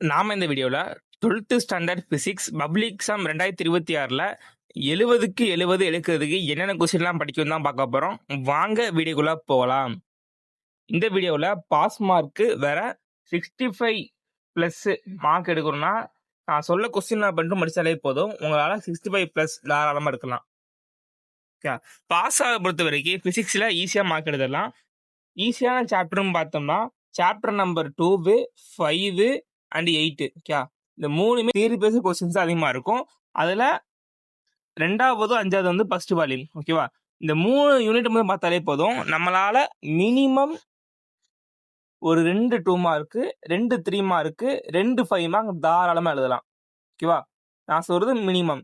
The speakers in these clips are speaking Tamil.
நாம இந்த வீடியோல 12th standard physics public exam 2026ல 70க்கு 70 எடுக்கிறதுக்கு என்னென்ன கொஸ்டின்லாம் படிக்கணும் தான் பார்க்க போறோம். வாங்க வீடியோக்குள்ள போகலாம். இந்த வீடியோல பாஸ் மார்க் வேற 65 பிளஸ் மார்க் எடுக்கணும்னா நான் சொல்ல கொஸ்டின் மட்டும் படிச்சாலே போதும். உங்களால 65 பிளஸ் தாராளமா எடுக்கலாம். பாஸ் ஆக பொறுத்த வரைக்கும் பிசிக்ஸ்ல ஈஸியா மார்க் எடுத்துடலாம். ஈஸியான சாப்டர்னு பார்த்தோம்னா சாப்டர் நம்பர் 2, 5 அண்ட் 8. இந்த மூணுமே தியரி பேஸ்ட் கொஸ்டின்ஸ் அதிகமா இருக்கும். அதுல 2வது 5வது வந்து ஃபர்ஸ்ட் வால்யூம். ஓகேவா, இந்த 3 யூனிட் மட்டும் பார்த்தாலே போதும். நம்மளால மினிமம் ஒரு 2 2 மார்க்கு, 2 3 மார்க்கு, 2 5 மார்க் தாராளமா எழுதலாம். ஓகேவா, நான் சொல்றது மினிமம்.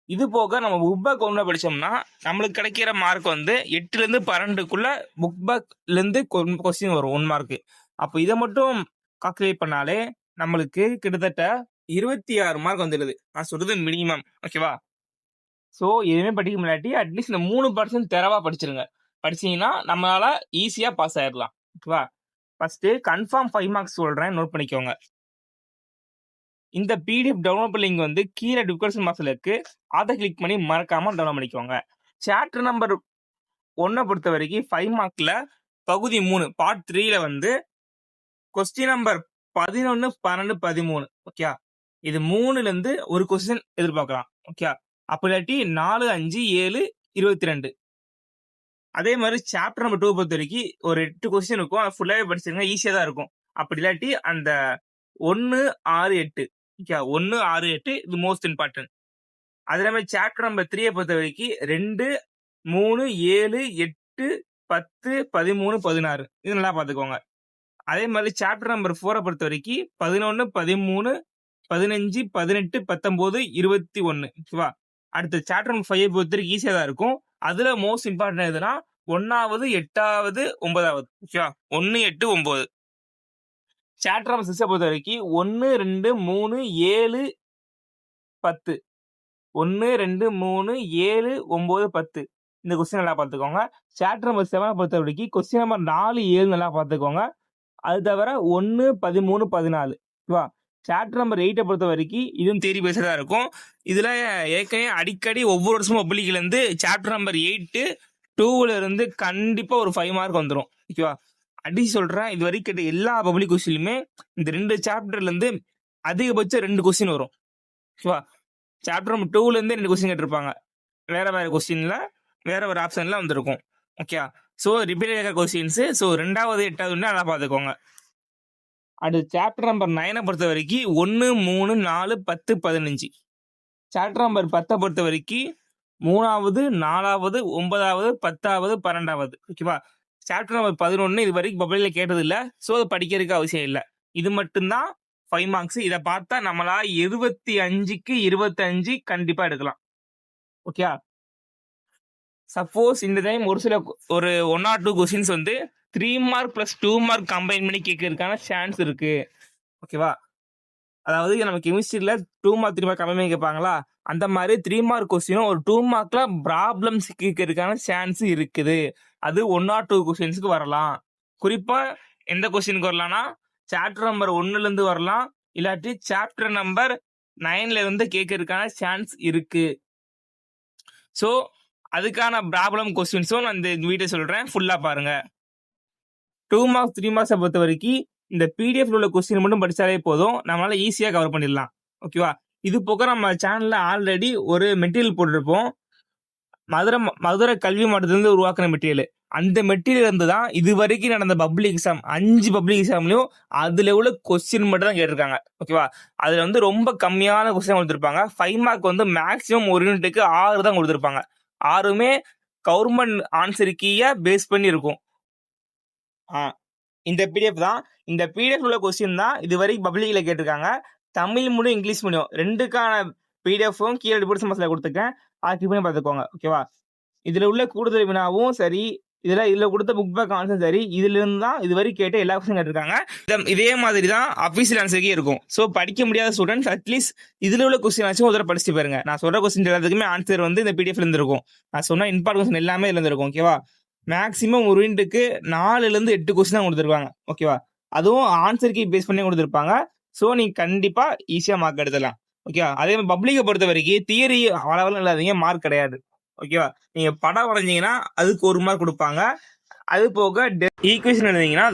இது போக நம்ம புக் பேக் ஒன்று படிச்சோம்னா நம்மளுக்கு கிடைக்கிற மார்க் வந்து 8ல இருந்து 12க்குள்ள புக் பேக்ல இருந்து கொஸ்டின் வரும் 1 மார்க். அப்போ இதை மட்டும் கால்குலேட் பண்ணாலே நம்மளுக்கு கிட்டத்தட்ட 26 மார்க் வந்துடுது. நான் சொல்றது மினிமம். ஓகேவா, ஸோ எதுவுமே படிக்க முன்னாடி அட்லீஸ்ட் இந்த 3% தெரவா படிச்சிருங்க. படிச்சீங்கன்னா நம்மளால ஈஸியா பாஸ் ஆயிடலாம். ஓகேவா, ஃபர்ஸ்ட் கன்ஃபார்ம் 5 மார்க்ஸ் சொல்றேன், நோட் பண்ணிக்கோங்க. இந்த பிடிஎஃப் டவுன்லோட் லிங்க் வந்து கீழே டிஸ்கிரிப்ஷன் பாக்ஸ்ல இருக்கு. அதை கிளிக் பண்ணி மறக்காம டவுன்லோட் பண்ணிக்கோங்க. சாப்டர் நம்பர் 1 பொறுத்த வரைக்கும் 5 மார்க்ல பகுதி 3 பார்ட் 3ல வந்து கொஸ்டின் நம்பர் 11, 12, 13. ஓகே, இது 3ல இருந்து ஒரு கொஸ்டின் எதிர்பார்க்கலாம். ஓகே, அப்படி இல்லாட்டி 4, 5, 7, 22. அதே மாதிரி சாப்டர் நம்பர் 2 பொறுத்த வரைக்கும் ஒரு 8 கொஸ்டின் இருக்கும். அதை ஃபுல்லாவே படிச்சிருங்க, ஈஸியா தான் இருக்கும். அப்படி இல்லாட்டி அந்த 1, 6, 8. ஓகே, 1, 6, 8 இது மோஸ்ட் இம்பார்ட்டன்ட். அதே மாதிரி சாப்டர் நம்பர் 3 பொறுத்த வரைக்கும் 2, 3, 7, 8, 10, 13, 16. இது நல்லா பார்த்துக்கோங்க. அதே மாதிரி சாப்டர் நம்பர் 4 பொறுத்த வரைக்கும் 11, 13, 15, 18, 19, 21. ஓகேவா, அடுத்த சாப்டர் நம்பர் 5 பொறுத்த வரைக்கும் ஈஸியா தான் இருக்கும். அதுல மோஸ்ட் இம்பார்ட்டன்ட் எதுனா 1வது, 8வது, 9வது. ஓகேவா, 1, 8, 9. சாப்டர் நம்பர் 6 பொறுத்த வரைக்கும் 1, 2, 3, 7, 10. 1, 2, 3, 7, 9, 10. இந்த கொஸ்டின் நல்லா பார்த்துக்கோங்க. சாப்டர் நம்பர் 7 பொறுத்த வரைக்கும் கொஸ்டின் நம்பர் 4, 7 நல்லா பார்த்துக்கோங்க. அது தவிர 1, 13, 14. ஓகேவா, சாப்டர் நம்பர் 8 பொறுத்த வரைக்கும் இதுவும் தியரி பேஸ்டா தான் இருக்கும். இதுல ஏற்கனவே அடிக்கடி ஒவ்வொரு வருஷமும் பப்ளிக்ல இருந்து சாப்டர் நம்பர் 8, 2ல இருந்து கண்டிப்பா ஒரு 5 மார்க் வந்துடும். ஓகேவா, அடி சொல்றேன், இது வரைக்கும் கேட்ட எல்லா பப்ளிக் கொஸ்டினுமே இந்த 2 சாப்டர்ல இருந்து அதிகபட்சம் 2 கொஸ்டின் வரும். ஓகேவா, சாப்டர் நம்பர் 2ல இருந்து 2 கொஸ்டின் கேட்டிருப்பாங்க. வேற வேற கொஸ்டின்ல வேற ஒரு ஆப்ஷன்ல வந்திருக்கும். ஓகே, ஸோ ரிப்பீட் ஆகிற கொஸ்டின்ஸ். ஸோ 2வது 8வது நல்லா பார்த்துக்கோங்க. அடுத்து சாப்டர் நம்பர் 9 பொறுத்த வரைக்கும் 1, 3, 4, 10, 15. சாப்டர் நம்பர் 10 பொறுத்த வரைக்கும் 3வது, 4வது, 9வது, 10வது, 12வது. ஓகேவா, சாப்டர் நம்பர் 11 இது வரைக்கும் பப்ளிக்ல கேட்டது இல்லை. ஸோ அதை படிக்கிறதுக்கு அவசியம் இல்லை. இது மட்டும்தான் 5 மார்க்ஸ். இதை பார்த்தா நம்மளா 25க்கு 25 கண்டிப்பா எடுக்கலாம். ஓகே, சப்போஸ் இந்த டைம் ஒரு 1 or 2 கொஸ்டின்ஸ் வந்து 3 மார்க் பிளஸ் 2 மார்க் கம்பைன் பண்ணி கேட்கறதுக்கான சான்ஸ் இருக்கு. ஓகேவா, அதாவது நம்ம கெமிஸ்ட்ரியில 2 மார்க் 3 மார்க் கம்பைன் பண்ணி கேட்பாங்களா, அந்த மாதிரி 3 மார்க் கொஸ்டினும் ஒரு 2 மார்க்ல ப்ராப்ளம்ஸ் கேட்கறதுக்கான சான்ஸ் இருக்குது. அது 1 or 2 கொஸ்டின்ஸ்க்கு வரலாம். குறிப்பா எந்த கொஸ்டினுக்கு வரலாம்னா சாப்டர் நம்பர் 1ல இருந்து வரலாம், இல்லாட்டி சாப்டர் நம்பர் 9ல இருந்து கேட்கறதுக்கான சான்ஸ் இருக்கு. ஸோ அதுக்கான ப்ராப்ளம் கொஸ்டின்ஸும் நான் இந்த வீடியோ சொல்றேன், ஃபுல்லா பாருங்க. 2 மார்க்ஸ் 3 மார்க்ஸை பொறுத்த வரைக்கும் இந்த பிடிஎஃப் உள்ள கொஸ்டின் மட்டும் படிச்சாலே போதும், நம்மளால ஈஸியா கவர் பண்ணிடலாம். ஓகேவா, இது போக நம்ம சேனல்ல ஆல்ரெடி ஒரு மெட்டீரியல் போட்டிருப்போம், மதுரை கல்வி மாவட்டத்திலிருந்து உருவாக்குற மெட்டீரியல். அந்த மெட்டீரியல் இருந்து தான் இது வரைக்கும் நடந்த பப்ளிக் எக்ஸாம் 5 பப்ளிக் எக்ஸாம்லயும் அதுல உள்ள கொஸ்டின் மட்டும் தான் கேட்டிருக்காங்க. ஓகேவா, அதுல வந்து ரொம்ப கம்மியான கொஸ்டின் கொடுத்துருப்பாங்க. 5 மார்க் வந்து மேக்சிமம் ஒரு யூனிட்டுக்கு 6 தான் கொடுத்துருப்பாங்க. 6மே கவர்மெண்ட் ஆன்சர் கீயை பேஸ் பண்ணி இருக்கும். இந்த பிடிஎஃப் தான். இந்த பிடிஎஃப் உள்ள கொஸ்டின் தான் இது வரைக்கும் பப்ளிக்ல கேட்டிருக்காங்க. தமிழ் மீடியம், இங்கிலீஷ் மீடியம் 2க்கான பிடிஎஃப்பும் கீழே டிஸ்கிரிப்ஷன் பாக்ஸ்ல கொடுத்துருக்கேன். அதை கிளிக் பண்ணி பார்த்துக்கோங்க. ஓகேவா, இதுல உள்ள கூடுதல் வினாவும் சரி, இதுல கொடுத்த புக் பேக் ஆன்சர் சரி, இதுல இருந்து தான் இது வரைக்கும் கேட்ட எல்லா கொஸ்டின் கேட்டிருக்காங்க. இதே மாதிரி தான் அஃபீஷியல் ஆன்சருக்கே இருக்கும். ஸோ படிக்க முடியாத ஸ்டூடெண்ட்ஸ் அட்லீஸ்ட் இதுல உள்ள கொஸ்டின் ஆச்சும் ஒரு தடவை படிச்சு பாருங்க. நான் சொல்ற கொஸ்டின் எல்லாத்துக்குமே ஆன்சர் வந்து இந்த பிடிஎஃப்ல இருந்திருக்கும். நான் சொன்ன இம்பார்ட்டன்ட் கொஸ்டின் எல்லாமே இதுல இருந்திருக்கும். ஓகேவா, மேக்ஸிமம் ஒரு யூனிட்டுக்கு 4ல இருந்து 8 கொஸ்டின் தான் கொடுத்துருக்காங்க. ஓகேவா, அதுவும் ஆன்சர் கீ பேஸ் பண்ணி கொடுத்துருப்பாங்க. ஸோ நீங்க கண்டிப்பா ஈஸியா மார்க் எடுத்துடலாம். ஓகேவா? அதே மாரி பப்ளிக்க பொறுத்த வரைக்கும் தியரி அளவெல்லாம் எழுதாதீங்க. மார்க் கிடையாது. ஓகேவா? நீங்க படம் வரைஞ்சீங்கன்னா, அதுக்கு 1 மார்க் குடுப்பாங்க. அது போக ஈக்குவேஷன் எழுதுனீங்கன்னா,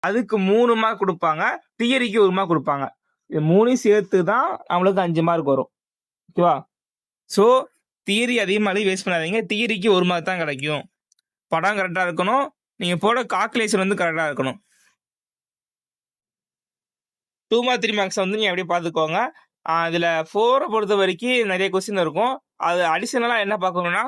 அதுக்கு 3 மார்க் குடுப்பாங்க. தியரிக்கு 1 மார்க் குடுப்பாங்க. இது 3யும் சேர்த்து தான் நம்மளுக்கு 5 மார்க் வரும். ஓகேவா? ஸோ தியரி அதிகமா எழுதி வேஸ்ட் பண்ணாதீங்க. தியரிக்கு 1 மார்க் தான் கிடைக்கும். படம் கரெக்ட்டா இருக்கணும். நீங்க போட கால்குலேஷன் வந்து கரெக்ட்டா இருக்கணும். 2 மார்க் 3 மார்க்ஸ் வந்து நீங்க அப்படியே பார்த்துக்கோங்க. இதுல 4 பொறுத்த வரைக்கும் நெறைய கொஸ்டின் இருக்கும். அது அடிஷனலா என்ன பார்க்கணும்னா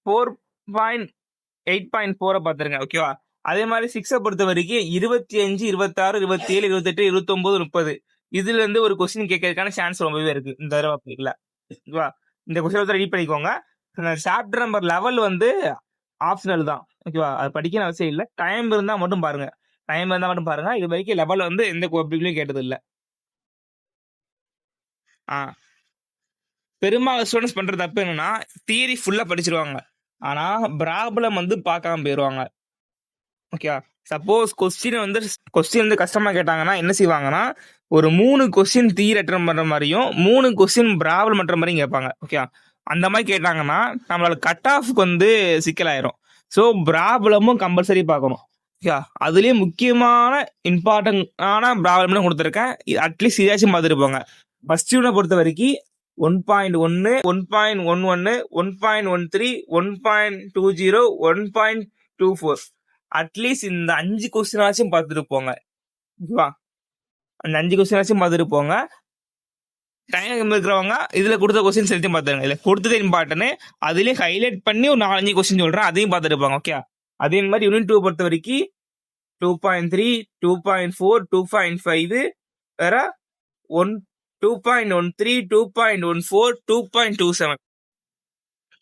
4.8.4 பார்த்துருங்க. ஓகேவா? அதே மாரி 6 பொறுத்த வரைக்கும் 25, 26, 27, 28, 29, 30 இதுல இருந்து ஒரு கொஸ்டின் கேட்கறதுக்கான சான்ஸ் ரொம்பவே இருக்கு. இந்த தடவ இல்ல. ஓகேவா? இந்த கொஸ்டின் வந்து ரெடி பண்ணிக்கோங்க. சாப்டர் நம்பர் 11 வந்து ஆப்ஷனல் தான். ஓகேவா? அது படிக்கணும்னு அவசியம் இல்ல. டைம் இருந்தா மட்டும் பாருங்க. டைம் இருந்தா மட்டும் பாருங்க. இதுவரைக்கும் 11 வந்து எந்த பப்ளிக்லயும் கேட்டது இல்ல. ஆ. பெரும்பாலும் ஸ்டூடண்ட்ஸ் பண்ற தப்பு என்னன்னா, தியரி ஃபுல்லா படிச்சுருவாங்க. ஆனா, ப்ராப்ளம் வந்து பார்க்காம போயிருவாங்க. ஓகேவா? சப்போஸ் கொஸ்டின் வந்து கஷ்டமா கேட்டாங்கன்னா, என்ன செய்வாங்கன்னா, ஒரு 3 கொஸ்டின் தியரி அட்டெண்ட் பண்ற மாரியும், 3 கொஸ்டின் ப்ராப்ளம் பண்ற மாரியும் கேட்பாங்க. ஓகேவா? அந்த மாரி கேட்டாங்கன்னா, நம்மளோட கட் ஆஃப்க்கு வந்து சிக்கலாயிரும். ஸோ, ப்ராப்ளமும் கம்பல்சரி பார்க்கணும். ஓகேவா? அதுலயும் முக்கியமான இம்பார்ட்டன்ட்டான ப்ராப்ளம்னு குடுத்துருக்கேன். அட்லீஸ்ட் இதையாச்சும் பார்த்துட்டு போங்க. ஃபர்ஸ்ட் யூனிட்ட பொறுத்த வரைக்கும் 1.1, 1.11, 1.13, 1.20, 1.24 அட்லீஸ்ட் இந்த 5 கொஸ்டினாச்சும் பார்த்துட்டு போங்க. ஓகேவா? அந்த 5 கொஸ்டினாச்சும் பார்த்துட்டு போங்க. டைம் இருக்கிறவங்க இதுல கொடுத்த கொஸ்டின்ஸ் எல்லாத்தையும் பார்த்துருங்க. இதுல கொடுத்தது இம்பார்ட்டன்ட். அதுலயும் ஹைலைட் பண்ணி ஒரு 4, 5 கொஸ்டின் சொல்றேன். அதையும் பார்த்துட்டு போங்க. ஓகே. அதே மாதிரி யூனிட் 2 பொறுத்த வரைக்கும் 2.3, 2.4, 2.5 வேற 1 2.13, 2.14, 2.27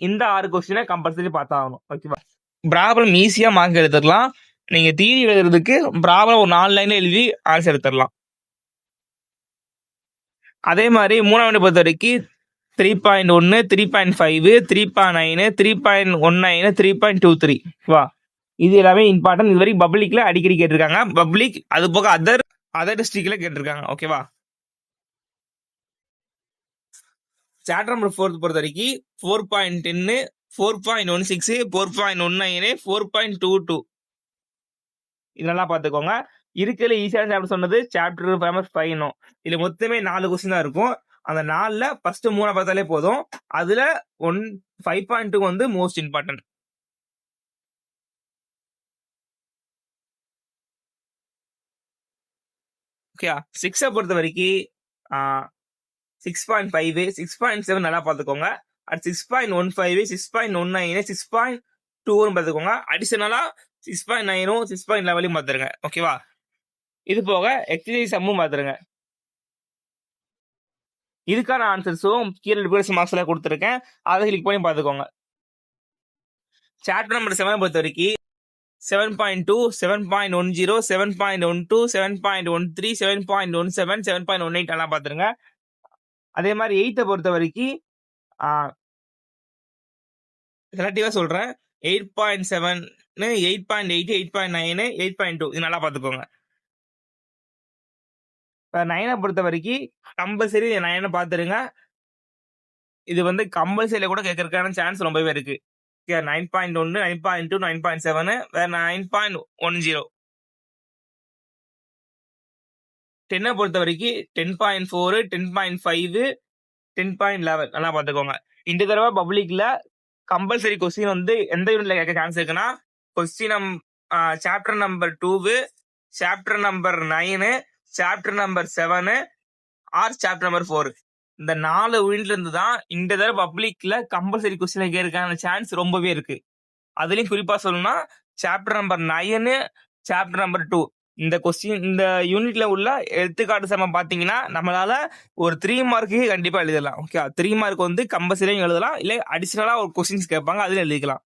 இந்த 6 கொஸ்டினை கம்பல்சரி பார்த்தாகணும். ஓகேவா? ப்ராப்ளம் ஈஸியா மார்க் எடுத்துடலாம். நீங்க தியரி எழுதுறதுக்கு ப்ராப்ளம் ஒரு 4 லைன்ல எழுதி ஆன்சர் எடுத்துடலாம். அதே மாதிரி 3வது பொறுத்த வரைக்கும் 3.1, 3.5, 3.9, 3.19, 3.23 வா இது எல்லாமே இம்பார்ட்டன்ட். இது வரைக்கும் பப்ளிக்ல அடிக்கடி கேட்டிருக்காங்க. பப்ளிக் அது போக அதர் டிஸ்ட்ரிக்ட்ல கேட்டிருக்காங்க. ஓகேவா? சாப்டர் நம்பர் 4 பொறுத்த வரைக்கும் 4.10, 4.16, 4.19, 4.22 இதெல்லாம் பார்த்துக்கோங்க. இருக்கிற ஈஸியான சாப்டர் சொன்னது சாப்டர் ஃபேமஸ் 5 இதுல மொத்தமே 4 கொஸ்டின் தான் இருக்கும். அந்த 4ல ஃபர்ஸ்ட் 3 பார்த்தாலே போதும். அதுல 5.2 வந்து மோஸ்ட் இம்பார்ட்டன்ட். ஓகே 6 பொறுத்த வரைக்கும் 6.5, 6.7 நல்லா பார்த்துக்கோங்க. அடுத்து 6.15, 6.19, 6.2 பார்த்துக்கோங்க. அடிஷனலா 6.9, 6.11 பார்த்துருங்க. ஓகேவா? இது போக எக்ஸசைஸ் சம்மும் பார்த்துருங்க. இதுக்கான ஆன்சர்ஸும் கீழே டிஸ்கிரிப்ஷன் மார்க்ஸ்ல கொடுத்துருக்கேன். அதை கிளிக் பண்ணி பார்த்துக்கோங்க. சாப்டர் நம்பர் 7 பொறுத்த வரைக்கும் 7.2, 7.10, 7.12, 7.13, 7.17, 7.18 எல்லாம் பார்த்துருங்க. அதே மாதிரி 8 பொறுத்த வரைக்கும் ரிலேட்டிவா சொல்றேன் 8.7, 8.8, 8.9, 8.2 இது நல்லா பார்த்துக்கோங்க. 9 பொறுத்த வரைக்கும் கம்பல்சரி 9 பார்த்துருங்க. இது வந்து கம்பல்சரியில கூட கேட்கறதுக்கான சான்ஸ் ரொம்பவே இருக்கு. 9.1, 9.2, 9.7 வேற 9.10. 10 பொறுத்த வரைக்கும் 10.4, 10.5, 10.11 நல்லா பார்த்துக்கோங்க. இந்த தடவை பப்ளிக்ல கம்பல்சரி கொஸ்டின் வந்து எந்த யூனிட்ல கேட்க சான்ஸ் இருக்குன்னா question chapter number 2, chapter number 9, chapter number 7 or chapter number 4 இந்த 4 யூனிட்ல இருந்து தான் இந்த தடவை பப்ளிக்ல கம்பல்சரி கொஸ்டின் கேட்கறதுக்கான சான்ஸ் ரொம்பவே இருக்கு. அதுலயும் குறிப்பா சொல்லணும்னா சாப்டர் நம்பர் 9, சாப்டர் நம்பர் 2 இந்த யூனிட்ல உள்ள எடுத்துக்காட்டு சமம் பாத்தீங்கன்னா நம்மளால ஒரு 3 மார்க்கு கண்டிப்பா எழுதலாம். ஓகே 3 மார்க் வந்து கம்பல்சரியும் எழுதலாம். இல்ல அடிஷனலா ஒரு கொஸ்டின்ஸ் கேட்பாங்க அதுல எழுதிக்கலாம்.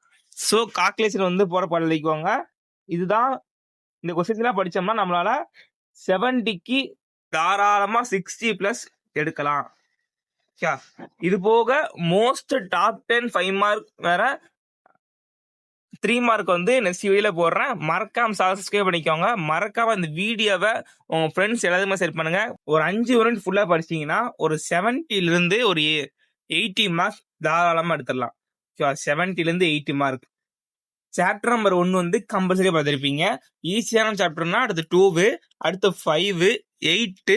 சோ கால்குலேஷன் வந்து போற பாடம் எழுதிக்குவாங்க. இதுதான் இந்த கொஸ்டின்ஸ் எல்லாம் படிச்சோம்னா நம்மளால 70க்கு தாராளமா 60+ எடுக்கலாம். இது போக மோஸ்ட் டாப் 10 5 மார்க் வேற 3 மார்க் வந்து நெக்ஸ்ட் வீடியோல போடுறேன். மறக்காம சப்ஸ்கிரைப் பண்ணிக்கோங்க. மறக்காம இந்த வீடியோவை உங்க ஃப்ரெண்ட்ஸ் எல்லாத்துக்குமே ஷேர் பண்ணுங்க. ஒரு 5 யூனிட் ஃபுல்லா படிச்சீங்கன்னா ஒரு 70ல இருந்து ஒரு 80 மார்க்ஸ் தாராளமா எடுத்துடலாம். 70ல இருந்து 80 மார்க். சாப்டர் நம்பர் 1 வந்து கம்பல்சரியா பார்த்திருப்பீங்க. ஈஸியான சாப்டர்னா அடுத்து 2, அடுத்து 5, 8,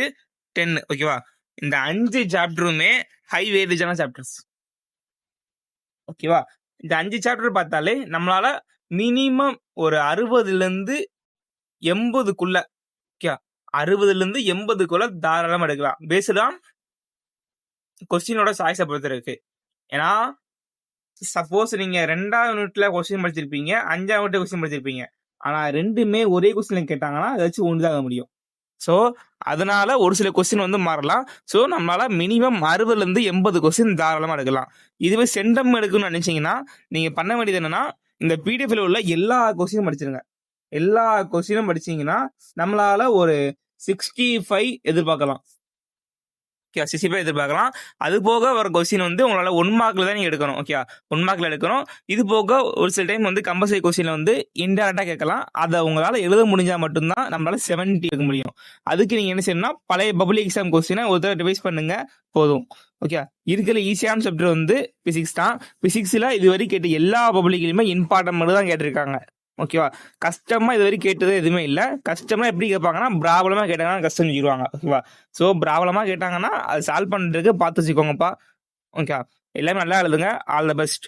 10 ஓகேவா. இந்த 5 சாப்டருமே ஹை வெயிட்டேஜான சாப்டர்ஸ் ஓகேவா. இந்த 5 சாப்டர் பார்த்தாலே நம்மளால மினிமம் ஒரு 60ல இருந்து 80க்குள்ள ஓகே 60ல இருந்து 80க்குள்ள தாராளமா எடுக்கலாம். பேஸ்ட் ஆன் கொஸ்டினோட சாய்ஸை பொறுத்து இருக்கு. ஏன்னா சப்போஸ் நீங்க 2ஆவது யூனிட்ல கொஸ்டின் படிச்சிருப்பீங்க, 5ஆவது யூனிட்ல கொஸ்டின் படிச்சிருப்பீங்க. ஆனா ரெண்டுமே ஒரே கொஸ்டின் கேட்டாங்கன்னா ஏதாச்சும் ஒன்றுதாக முடியும். ஸோ அதனால ஒரு சில கொஸ்டின் வந்து மாறலாம். ஸோ நம்மளால மினிமம் 60ல இருந்து 80 கொஸ்டின் தாராளமா எடுக்கலாம். இதுவே சென்டம் எடுக்கணும்னு நினைச்சீங்கன்னா நீங்க பண்ண வேண்டியது என்னன்னா இந்த பிடிஎஃப்ல உள்ள எல்லா கொஸ்டினும் படிச்சிருங்க. எல்லா கொஸ்டினும் படிச்சீங்கன்னா நம்மளால ஒரு 65 எதிர்பார்க்கலாம். 65 எதிர்பார்க்கலாம். அது போக வர கொஸ்டின் வந்து உங்களால 1 மார்க்ல தான் நீங்க எடுக்கணும். ஓகே 1 மார்க்ல எடுக்கணும். இது போக ஒரு சில டைம் வந்து கம்பல்சரி கொஸ்டின்ல வந்து இன்டைரக்டா கேட்கலாம். அதை உங்களால எழுத முடிஞ்சா மட்டும்தான் நம்மளால 70 எடுக்க முடியும். அதுக்கு நீங்க என்ன செய்யணும்னா பழைய பப்ளிக் எக்ஸாம் கொஸ்டினை ஒரு தடவை ரிவைஸ் பண்ணுங்க போதும். ஓகே இருக்கிற ஈஸியான சப்ஜெக்ட் வந்து பிசிக்ஸ் தான். பிசிக்ஸ்ல இதுவரை கேட்ட எல்லா பப்ளிக்லயுமே இம்பார்ட்டன்ட் மட்டும் தான் கேட்டிருக்காங்க. ஓகேவா. கஷ்டமா இது வரைக்கும் கேட்டது எதுவுமே இல்லை. கஷ்டமா எப்படி கேட்பாங்கன்னா ப்ராப்ளமா கேட்டாங்கன்னா கஷ்டம் சொல்லிடுவாங்க. ஓகேவா. ஸோ ப்ராப்ளமா கேட்டாங்கன்னா அது சால்வ் பண்ணுறதுக்கு பார்த்து வச்சுக்கோங்கப்பா. ஓகே எல்லாமே நல்லா எழுதுங்க. All the best.